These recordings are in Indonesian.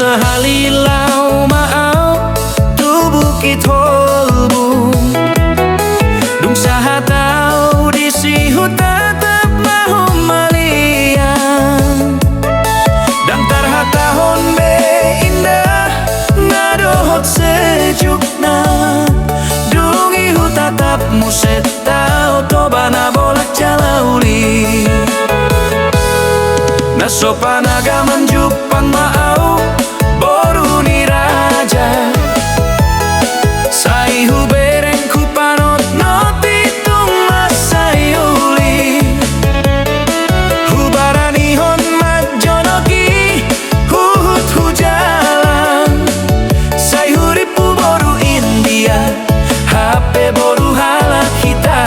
mahalilaw maaw tubukit holbum dung saha tau disihu tatap mahumalian dan tarhatahon be indah ngadohot sejukna dung ihu tatap muset tau tobana bolak jalauli nasopanaga manjupang maaw boru ni raja saihu bereng kupanot notitung masayuli hubaranihon majonogi huhut hujalan saihu ripu boru India HP boru halak kita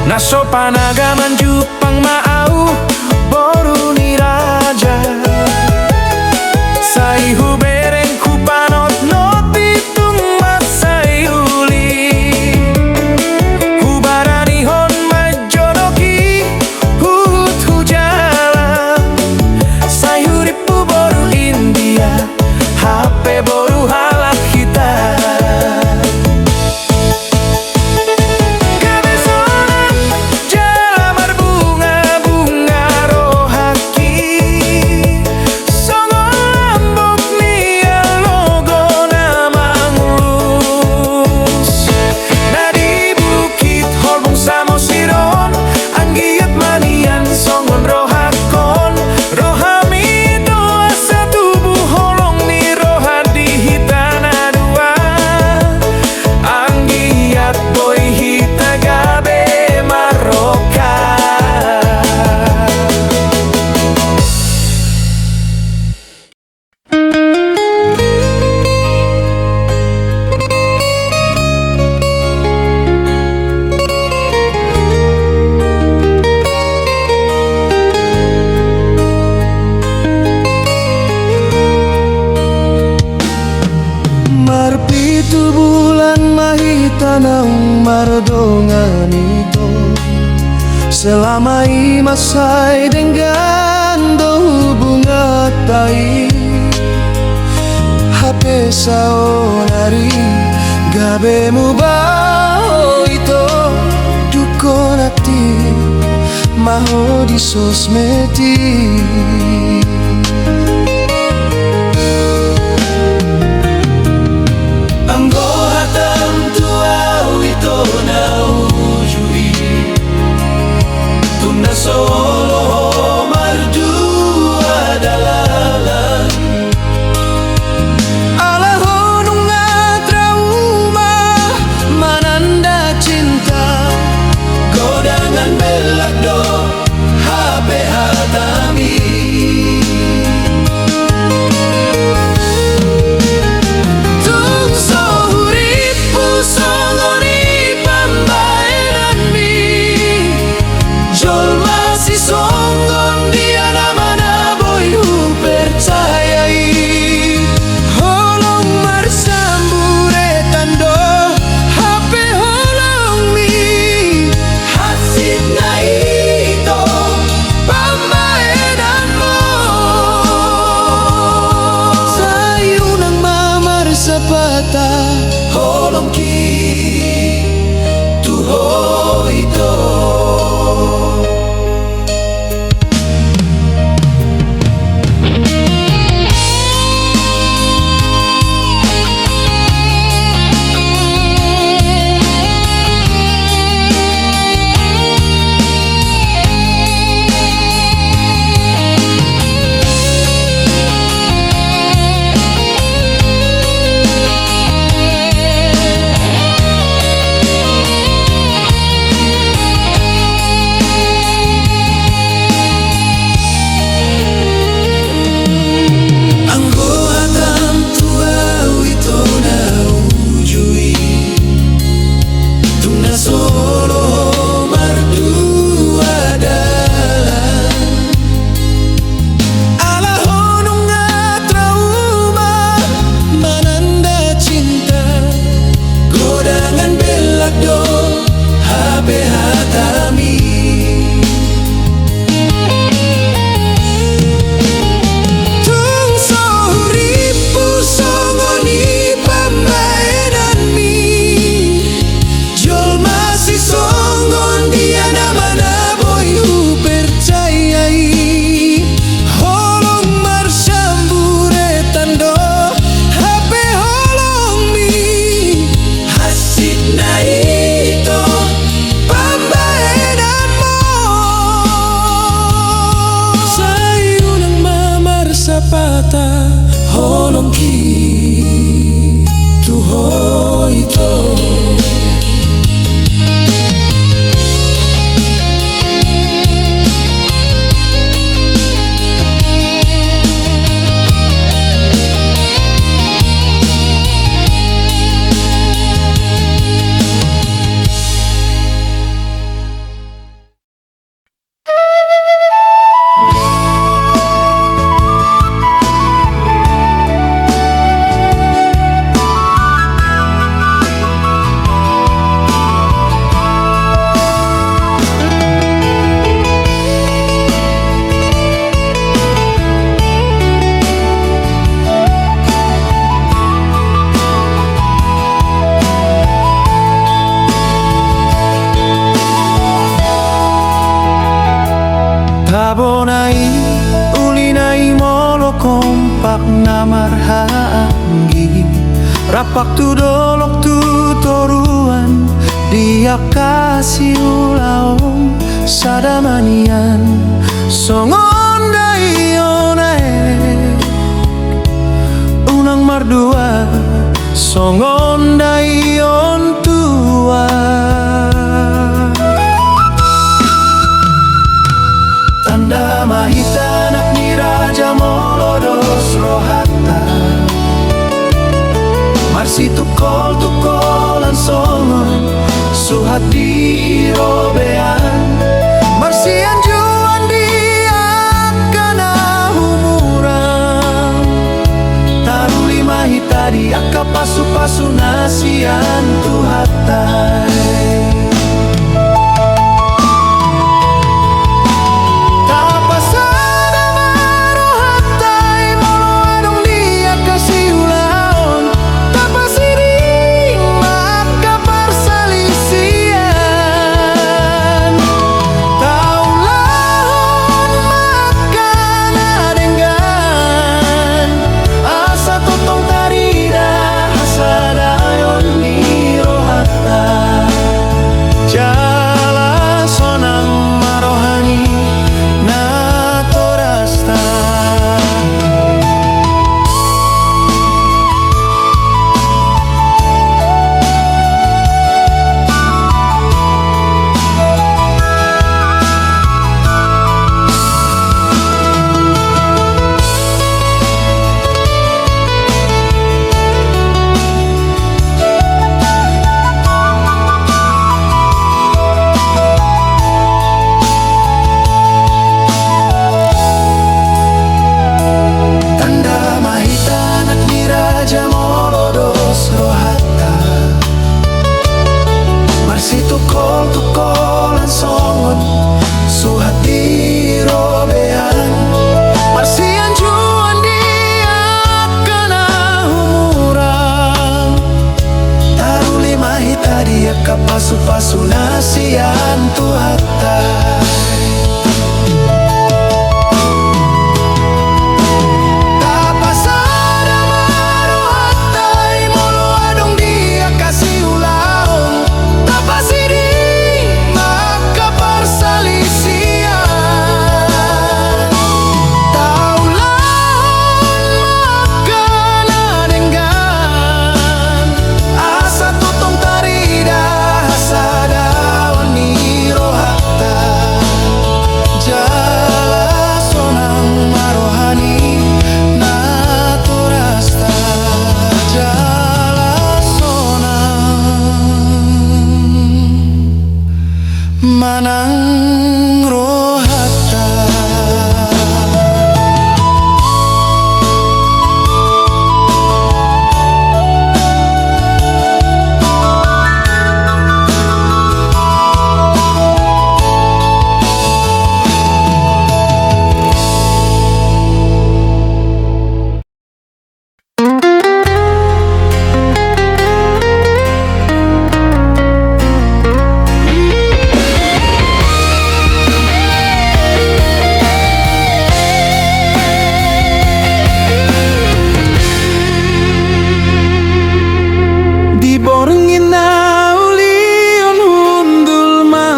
nasopanaga manjupang maaw boru ni raja saihu bereng kupanot notitung masayuli hubaranihon majonogi huhut hujalan saihu ripu boru India HP boru halak kita Marpitu bulan mahitanang mardongan itu selama masai dengan do bunga tai HP saonari gabe mubao itu dukonati maho di sosmeti solo mardua dalalan alahonunga trauma mananda cinta godangan belak do HP hatami tung sohuripu songoni pambaeran mi jol masih songgon dia namana boyu percayai holong marsambure tando HP holong mi hasil na ito pambaeran mo sayo nang mamar sa pata holong ki tuho ito bata Holong ki tuho ito. Tabonai ulinai molo kompak na marhaanggi rapak tu dolok tu toruan dia kasih ulaong sadamanian songon dai onae unang mardua songon dai on tua. Tanda mahita anak ni Raja Molodos rohata Marsi tukol songon suhat di robean Marsian juan dia kana humurang Taruli mahita di akka pasu-pasu nasian tuhatai. Tukol-tukolan songon suhat di robean Marsian juan dia kena humurang Taruli mahita dia kapasu-pasu nasian tuhatai. Manang rohata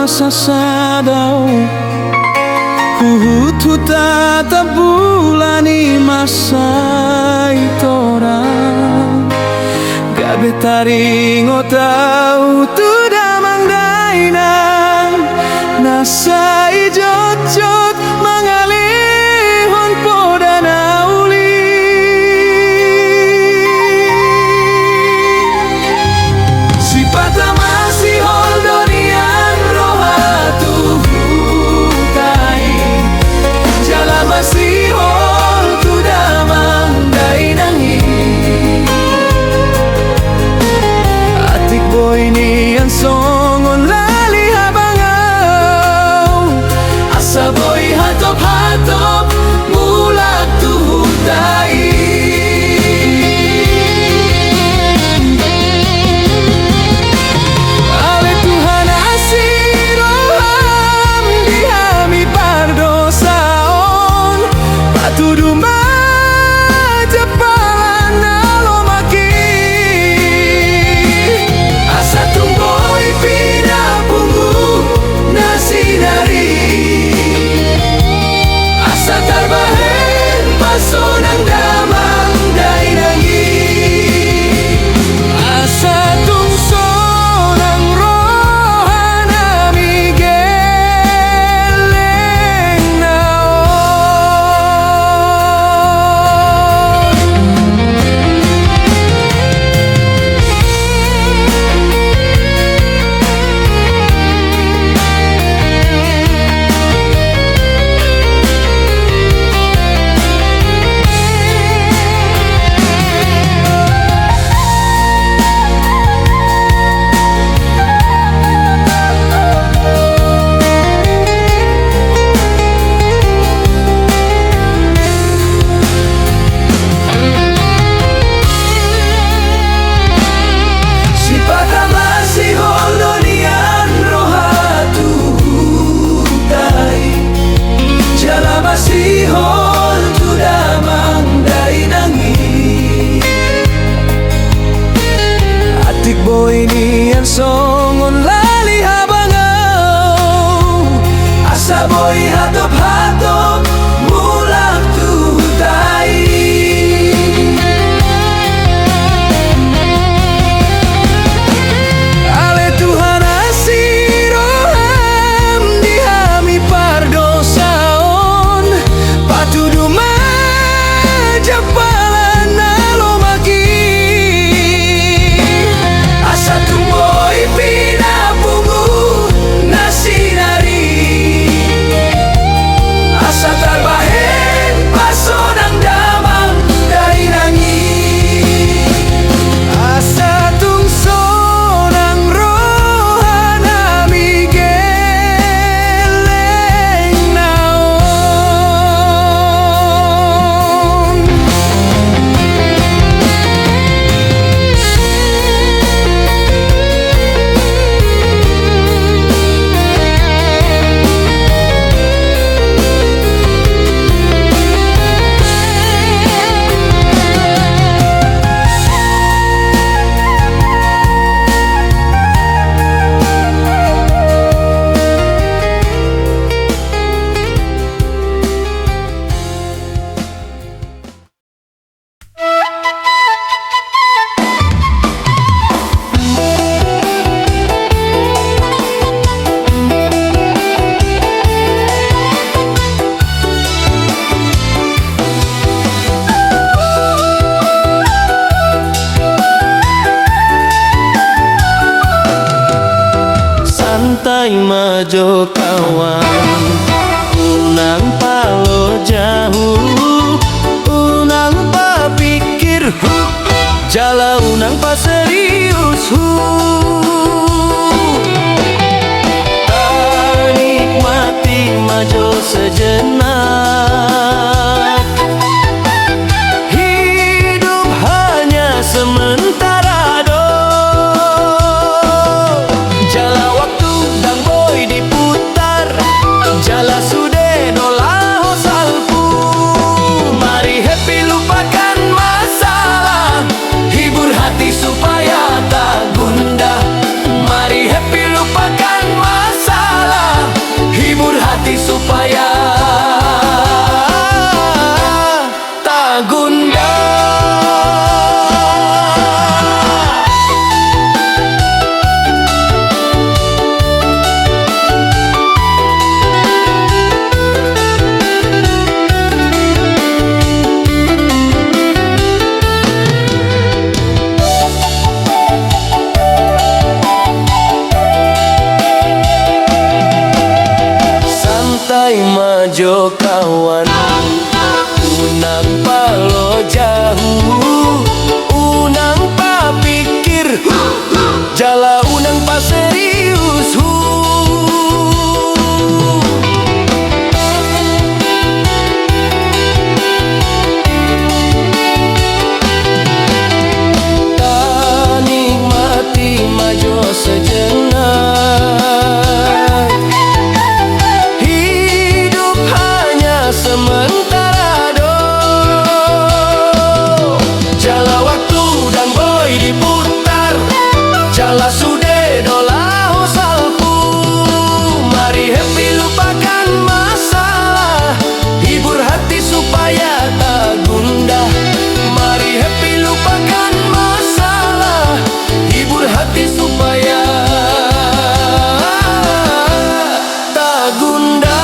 sasadaw Huhut hutata bulan mani masai torang gabe taringo tau tu damang dainang nasai jojot mangalihon podana uli si pata masih holdonian rohatu hutai jala masih hol tu damang dainangi atik boy ni ang songon lali habangau asa boy hatop-hatop mulak tu hutai ale Tuhan asiroham dihami pardosaon patuduma japalan alomaki asa tumboy pinapungu nasinari asa tarbahen pasonang damang dainangi asa tungsonang rohana migeleng naon si pata masih holdonian rohatu hutai jala masih hol tu damang dainangi atik boy ni ang songon lali habangau asa boy hatop-hatop mulak tu hutai ale Tuhan asiroham dihami pardosaon patuduma japalan alomaki asa tumboy pinapungu nasinari asa tarbahen pasonang damang dainangi asa tungsonang rohana migeleng naon santai majo kawan unang palo jauh unang papikir jala unang paserius nikmati majo sejenak hidup hanya sementara do jala waktu dang boy diputar do kawan. Unang palo jauh, unang pa pikir, jala unang pa serius. Tak nikmati majo sejenak, hidup hanya sementara do. Jala waktu dan boy diputar, jala sude dolah salpu. Mari happy lupakan masalah, hibur hati supaya tak gundah. Mari happy lupakan masalah, hibur hati supaya tak gundah.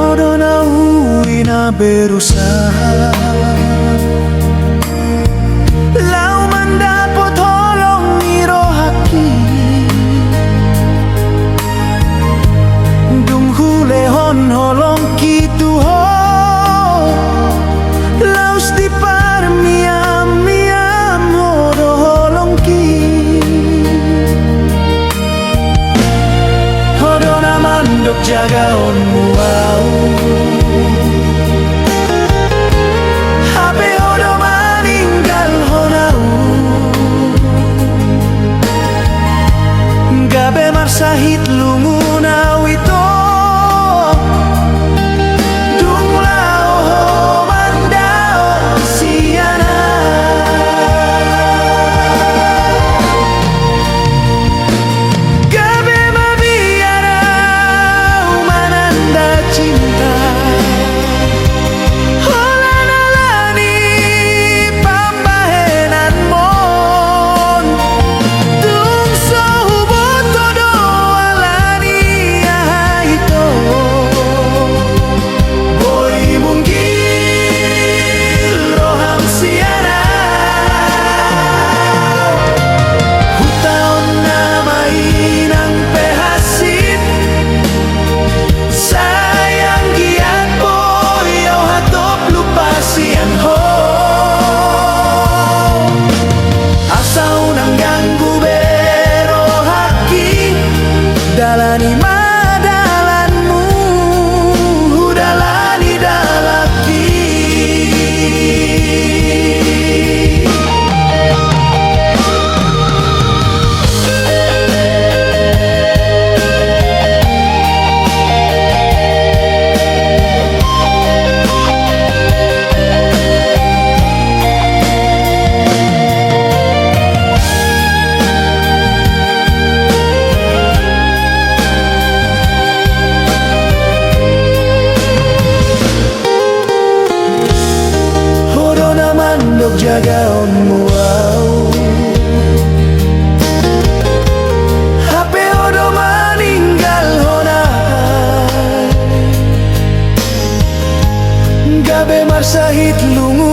Odona uina berusaha, lau mendapat tolong miro haki. Dung hule hon holong kitu ho, laus di par miam miam hodo holong ki. Odona mandok jaga on muau, hape odo maninggal honau. Gabe marsahit lungunau ito, dung lao ho mandao siana. Gabe mabiarau mananda cinta, holanalani pambahenan mon. Dung sohubot todo alani ahito, boy munggil roham siana. Hutaon na mainang pehasit, sayang giat boy au hatop lupa siang ho. Asau nang ganggu bero haki, dalani madalanmu, dalani dalaki. Odona mandok jaga on muau, hape odo maninggal honai. Gabe marsahit lungu